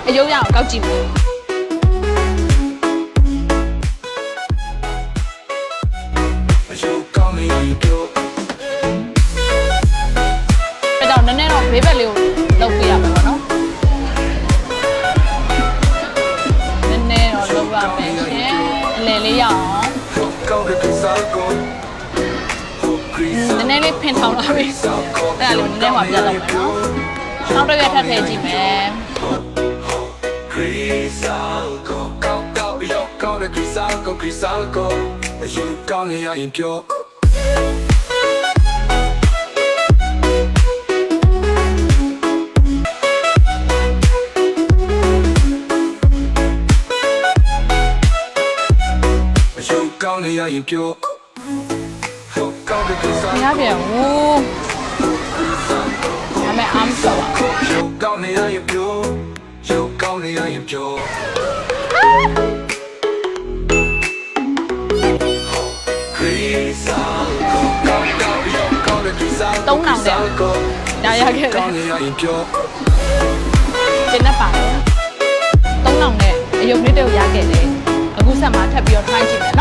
အယုံရအောင်ကောက်ကြည့်မယ်အဲ့တော့နည်းနည်းတော့ဘေးဘက်လေးကိုလုပ်ပြရမှာပေါ့နော်နည်းနည်းတော့လုပ်ရမယ်ရှင်အလယ်လေးရအောင်နည်းနည်းလေးဖင်ထောင်လာပြီအဲ့ဒါလေးနည်းနည်းမှပြတ်တော့မယ်နော်နောက်တစ်ရက်ထပ်ထည့်ကြည့်မယ် ရပြန်ဘူးဒါမဲ့အားမစောပါတုံးအောင်တယ်ဒါရခဲ့တယ်ကျင်းနေပါတယ်တုံးအောင်နဲ့အယုံလေးတွေကိုရခဲ့တယ်အခုဆက်မှာထပ်ပြီးတော့ try ကြည့်မယ်